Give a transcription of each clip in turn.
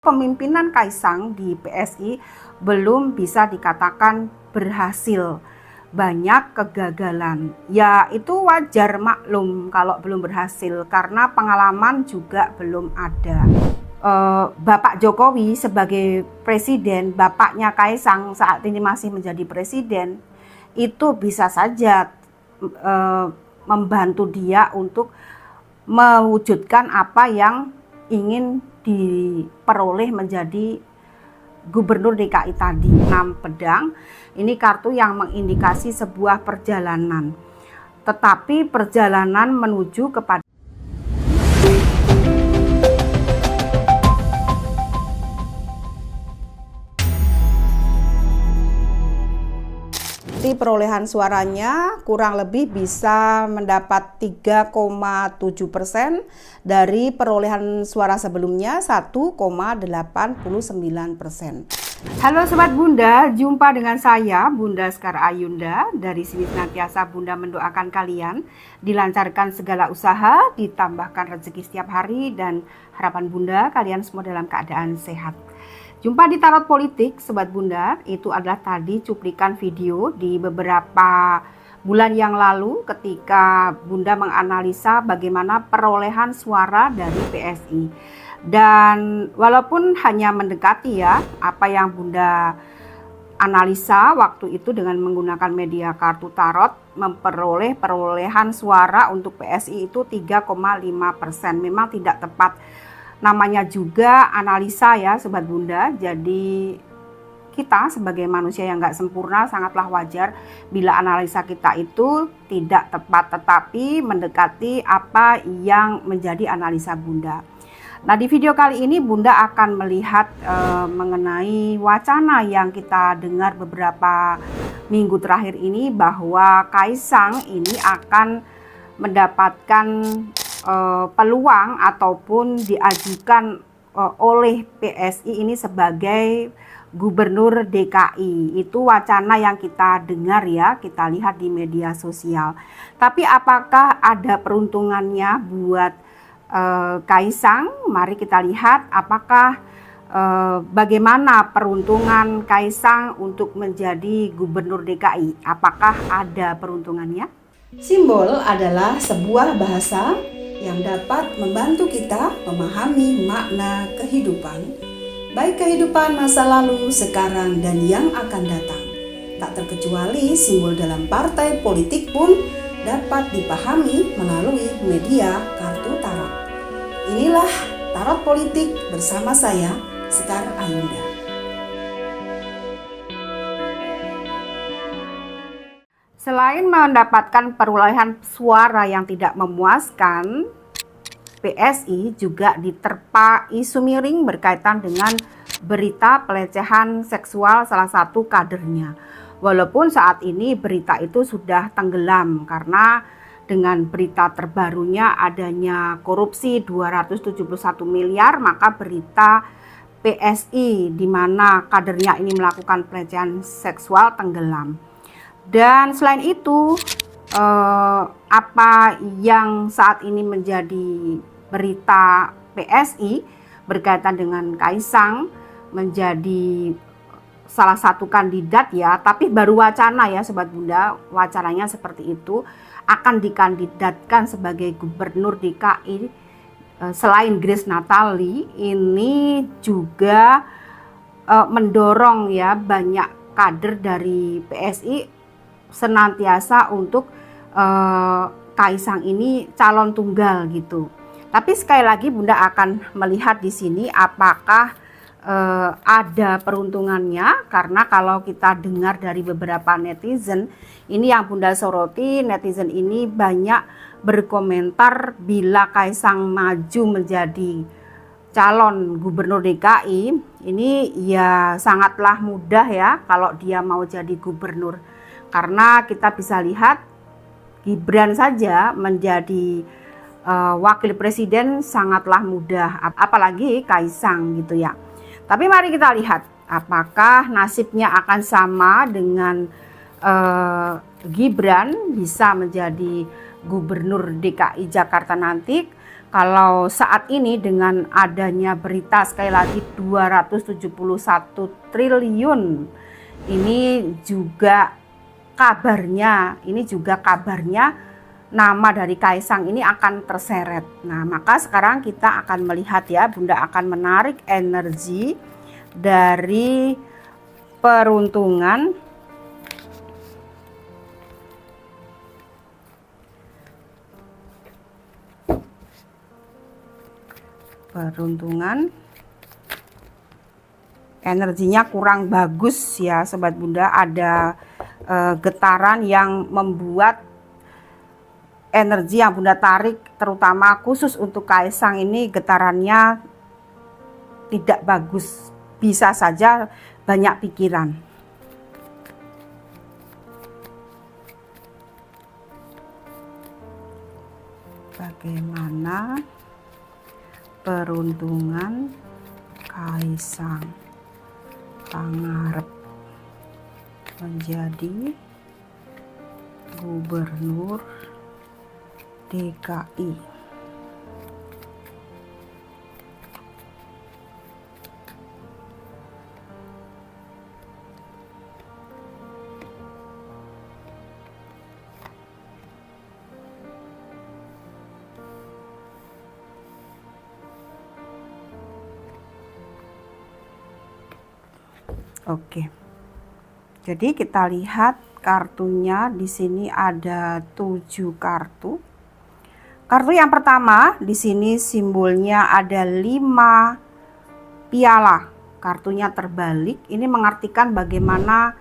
Kepemimpinan Kaisang di PSI belum bisa dikatakan berhasil. Banyak kegagalan. Ya itu wajar, maklum kalau belum berhasil karena pengalaman juga belum ada. Bapak Jokowi sebagai presiden, bapaknya Kaisang saat ini masih menjadi presiden, itu bisa saja membantu dia untuk mewujudkan apa yang ingin diperoleh menjadi Gubernur DKI tadi. 6 pedang, ini kartu yang mengindikasi sebuah perjalanan. Tetapi perjalanan menuju kepada perolehan suaranya kurang lebih bisa mendapat 3,7% dari perolehan suara sebelumnya 1,89%. Halo Sobat Bunda, jumpa dengan saya Bunda Sekar Ayunda. Dari sini senantiasa Bunda mendoakan kalian dilancarkan segala usaha, ditambahkan rezeki setiap hari, dan harapan Bunda kalian semua dalam keadaan sehat. Jumpa di Tarot Politik, Sobat Bunda. Itu adalah tadi cuplikan video di beberapa bulan yang lalu ketika Bunda menganalisa bagaimana perolehan suara dari PSI. Dan walaupun hanya mendekati ya apa yang Bunda analisa waktu itu dengan menggunakan media kartu tarot, memperoleh perolehan suara untuk PSI itu 3,5%. Memang tidak tepat. Namanya juga analisa ya Sobat Bunda, jadi kita sebagai manusia yang nggak sempurna sangatlah wajar bila analisa kita itu tidak tepat, tetapi mendekati apa yang menjadi analisa Bunda. Nah di video kali ini Bunda akan melihat mengenai wacana yang kita dengar beberapa minggu terakhir ini bahwa Kaisang ini akan mendapatkan peluang ataupun diajukan oleh PSI ini sebagai Gubernur DKI. Itu wacana yang kita dengar ya, kita lihat di media sosial. Tapi apakah ada peruntungannya buat Kaisang? Mari kita lihat apakah bagaimana peruntungan Kaisang untuk menjadi Gubernur DKI. Apakah ada peruntungannya? Simbol adalah sebuah bahasa yang dapat membantu kita memahami makna kehidupan, baik kehidupan masa lalu, sekarang, dan yang akan datang. Tak terkecuali simbol dalam partai politik pun dapat dipahami melalui media kartu tarot. Inilah Tarot Politik bersama saya, Sekar Ayunda. Selain mendapatkan perolehan suara yang tidak memuaskan, PSI juga diterpa isu miring berkaitan dengan berita pelecehan seksual salah satu kadernya. Walaupun saat ini berita itu sudah tenggelam karena dengan berita terbarunya adanya korupsi 271 miliar, maka berita PSI di mana kadernya ini melakukan pelecehan seksual tenggelam. Dan selain itu, apa yang saat ini menjadi berita PSI berkaitan dengan Kaisang menjadi salah satu kandidat ya, tapi baru wacana ya Sobat Bunda, wacananya seperti itu, akan dikandidatkan sebagai Gubernur DKI selain Grace Natali. Ini juga mendorong ya banyak kader dari PSI senantiasa untuk Kaisang ini calon tunggal gitu. Tapi sekali lagi Bunda akan melihat di sini apakah ada peruntungannya, karena kalau kita dengar dari beberapa netizen, ini yang Bunda soroti, netizen ini banyak berkomentar bila Kaisang maju menjadi calon Gubernur DKI, ini ya sangatlah mudah ya kalau dia mau jadi gubernur. Karena kita bisa lihat Gibran saja menjadi wakil presiden sangatlah mudah, apalagi Kaisang gitu ya. Tapi mari kita lihat apakah nasibnya akan sama dengan Gibran bisa menjadi Gubernur DKI Jakarta nanti. Kalau saat ini dengan adanya berita sekali lagi 271 triliun, ini juga kabarnya nama dari Kaisang ini akan terseret. Nah, maka sekarang kita akan melihat ya, Bunda akan menarik energi dari peruntungan energinya kurang bagus ya Sobat Bunda, ada getaran yang membuat energi yang Bunda tarik terutama khusus untuk Kaisang ini getarannya tidak bagus, bisa saja banyak pikiran. Bagaimana peruntungan Kaisang Pangarep menjadi Gubernur DKI? Oke. Jadi kita lihat kartunya di sini ada 7 kartu. Kartu yang pertama di sini simbolnya ada 5 piala. Kartunya terbalik. Ini mengartikan bagaimana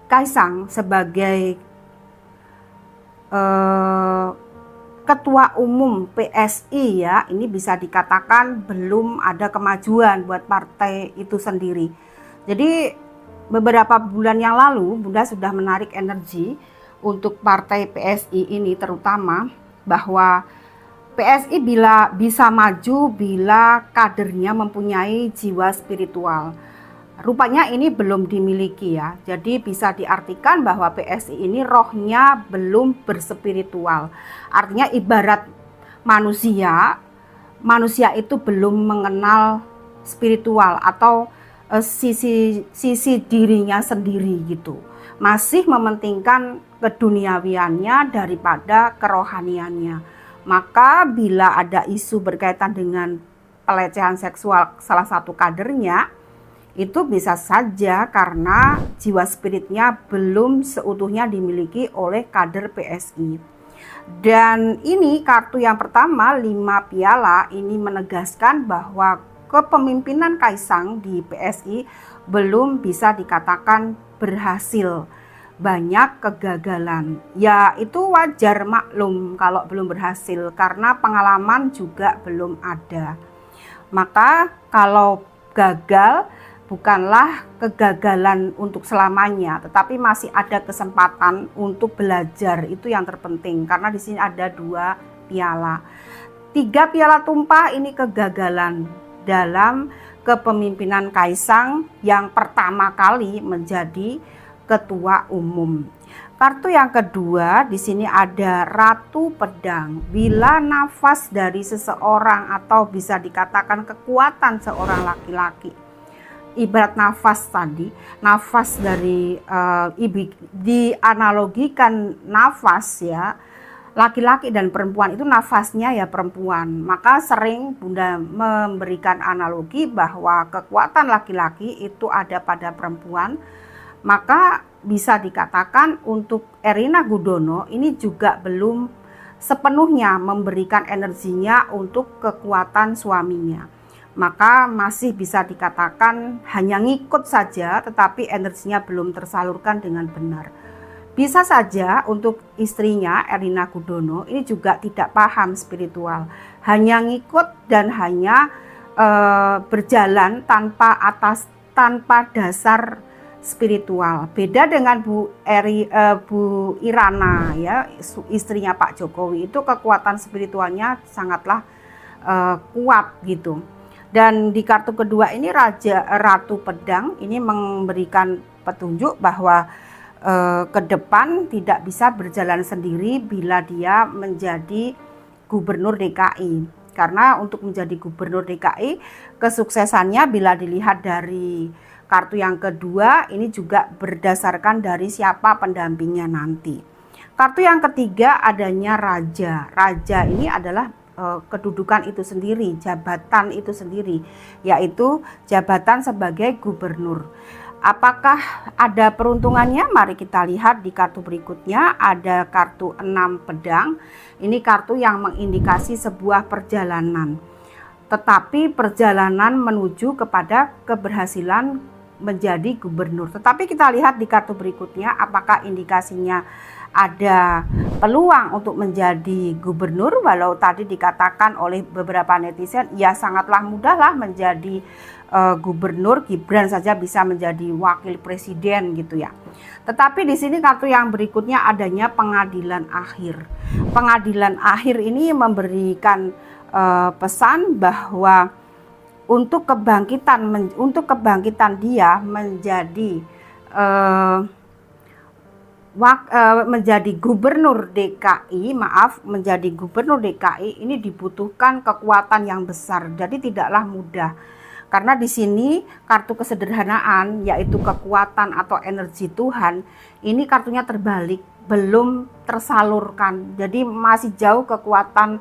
Kaisang sebagai ketua umum PSI ya, ini bisa dikatakan belum ada kemajuan buat partai itu sendiri. Jadi beberapa bulan yang lalu Bunda sudah menarik energi untuk partai PSI ini, terutama bahwa PSI bisa maju bila kadernya mempunyai jiwa spiritual. Rupanya ini belum dimiliki ya. Jadi bisa diartikan bahwa PSI ini rohnya belum berspiritual. Artinya ibarat manusia itu belum mengenal spiritual atau sisi dirinya sendiri gitu, masih mementingkan keduniawiannya daripada kerohaniannya. Maka bila ada isu berkaitan dengan pelecehan seksual salah satu kadernya, itu bisa saja karena jiwa spiritnya belum seutuhnya dimiliki oleh kader PSI. Dan ini kartu yang pertama 5 piala ini menegaskan bahwa kepemimpinan Kaisang di PSI belum bisa dikatakan berhasil, banyak kegagalan. Ya itu wajar, maklum kalau belum berhasil karena pengalaman juga belum ada. Maka kalau gagal bukanlah kegagalan untuk selamanya, tetapi masih ada kesempatan untuk belajar, itu yang terpenting. Karena di sini ada 2 piala. 3 piala tumpah ini kegagalan dalam kepemimpinan Kaisang yang pertama kali menjadi ketua umum. Kartu yang kedua di sini ada Ratu Pedang. Bila nafas dari seseorang atau bisa dikatakan kekuatan seorang laki-laki, ibarat nafas tadi, nafas dari dianalogikan nafas ya, laki-laki dan perempuan itu nafasnya ya perempuan. Maka sering Bunda memberikan analogi bahwa kekuatan laki-laki itu ada pada perempuan. Maka bisa dikatakan untuk Erina Gudono ini juga belum sepenuhnya memberikan energinya untuk kekuatan suaminya. Maka masih bisa dikatakan hanya ngikut saja, tetapi energinya belum tersalurkan dengan benar. Bisa saja untuk istrinya Erina Gudono ini juga tidak paham spiritual, hanya ngikut dan hanya berjalan tanpa dasar spiritual. Beda dengan Bu Irana ya, istrinya Pak Jokowi, itu kekuatan spiritualnya sangatlah kuat gitu. Dan di kartu kedua ini Ratu Pedang ini memberikan petunjuk bahwa ke depan tidak bisa berjalan sendiri bila dia menjadi gubernur DKI. Karena untuk menjadi gubernur DKI, kesuksesannya bila dilihat dari kartu yang kedua, ini juga berdasarkan dari siapa pendampingnya nanti. Kartu yang ketiga adanya raja. Raja ini adalah kedudukan itu sendiri, jabatan itu sendiri, yaitu jabatan sebagai gubernur. Apakah ada peruntungannya? Mari kita lihat di kartu berikutnya. Ada kartu 6 pedang. Ini kartu yang mengindikasi sebuah perjalanan. Tetapi perjalanan menuju kepada keberhasilan menjadi gubernur. Tetapi kita lihat di kartu berikutnya, apakah indikasinya ada peluang untuk menjadi gubernur. Walau tadi dikatakan oleh beberapa netizen, ya sangatlah mudahlah menjadi gubernur, Gibran saja bisa menjadi wakil presiden gitu ya. Tetapi di sini kartu yang berikutnya adanya pengadilan akhir. Pengadilan akhir ini memberikan pesan bahwa untuk kebangkitan dia menjadi menjadi gubernur DKI, menjadi gubernur DKI ini dibutuhkan kekuatan yang besar. Jadi tidaklah mudah. Karena di sini kartu kesederhanaan, yaitu kekuatan atau energi Tuhan, ini kartunya terbalik, belum tersalurkan. Jadi masih jauh kekuatan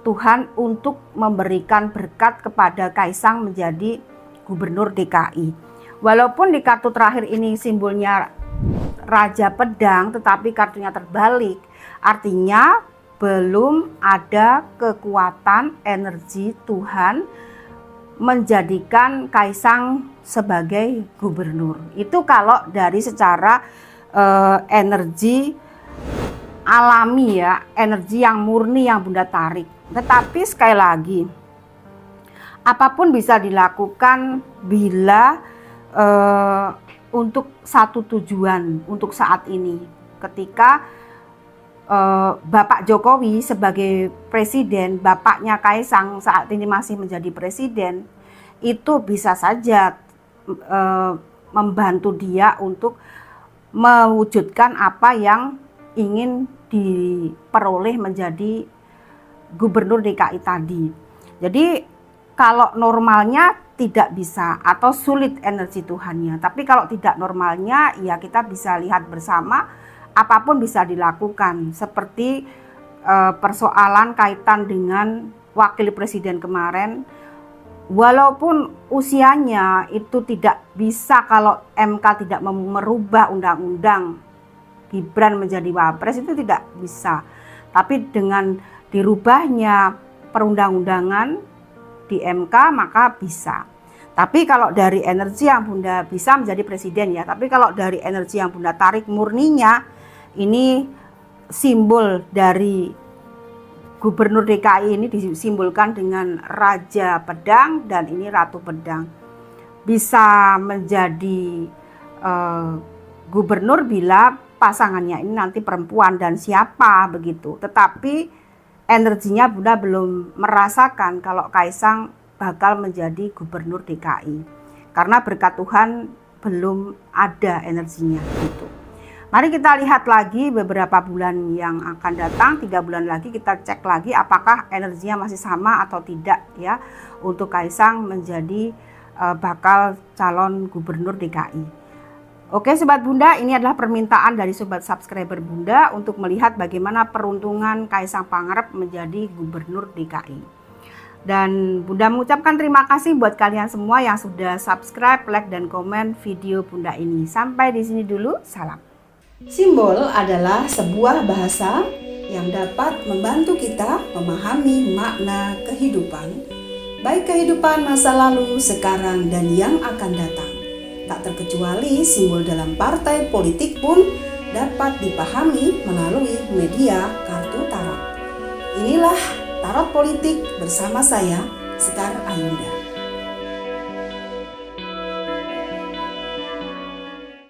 Tuhan untuk memberikan berkat kepada Kaisang menjadi gubernur DKI. Walaupun di kartu terakhir ini simbolnya Raja Pedang, tetapi kartunya terbalik, artinya belum ada kekuatan energi Tuhan menjadikan Kaisang sebagai gubernur. Itu kalau dari secara energi alami ya, energi yang murni yang Bunda tarik. Tetapi sekali lagi, apapun bisa dilakukan bila untuk satu tujuan untuk saat ini. Ketika Bapak Jokowi sebagai presiden, bapaknya Kaisang saat ini masih menjadi presiden, itu bisa saja membantu dia untuk mewujudkan apa yang ingin diperoleh menjadi gubernur DKI tadi. Jadi kalau normalnya tidak bisa atau sulit energi Tuhannya, tapi kalau tidak normalnya ya kita bisa lihat bersama. Apapun bisa dilakukan, seperti persoalan kaitan dengan wakil presiden kemarin. Walaupun usianya itu tidak bisa, kalau MK tidak merubah undang-undang Gibran menjadi wapres itu tidak bisa. Tapi dengan dirubahnya perundang-undangan di MK maka bisa. Tapi kalau dari energi yang Bunda bisa menjadi presiden ya. Tapi kalau dari energi yang Bunda tarik murninya, ini simbol dari gubernur DKI ini disimbolkan dengan Raja Pedang dan ini Ratu Pedang. Bisa menjadi gubernur bila pasangannya ini nanti perempuan dan siapa begitu. Tetapi energinya Bunda belum merasakan kalau Kaisang bakal menjadi gubernur DKI. Karena berkat Tuhan belum ada energinya gitu. Mari kita lihat lagi beberapa bulan yang akan datang, 3 bulan lagi kita cek lagi apakah energinya masih sama atau tidak ya untuk Kaisang menjadi bakal calon gubernur DKI. Oke Sobat Bunda, ini adalah permintaan dari Sobat subscriber Bunda untuk melihat bagaimana peruntungan Kaisang Pangarep menjadi gubernur DKI. Dan Bunda mengucapkan terima kasih buat kalian semua yang sudah subscribe, like, dan komen video Bunda ini. Sampai di sini dulu, salam. Simbol adalah sebuah bahasa yang dapat membantu kita memahami makna kehidupan, baik kehidupan masa lalu, sekarang, dan yang akan datang. Tak terkecuali simbol dalam partai politik pun dapat dipahami melalui media kartu tarot. Inilah Tarot Politik bersama saya, Sekar Ayunda.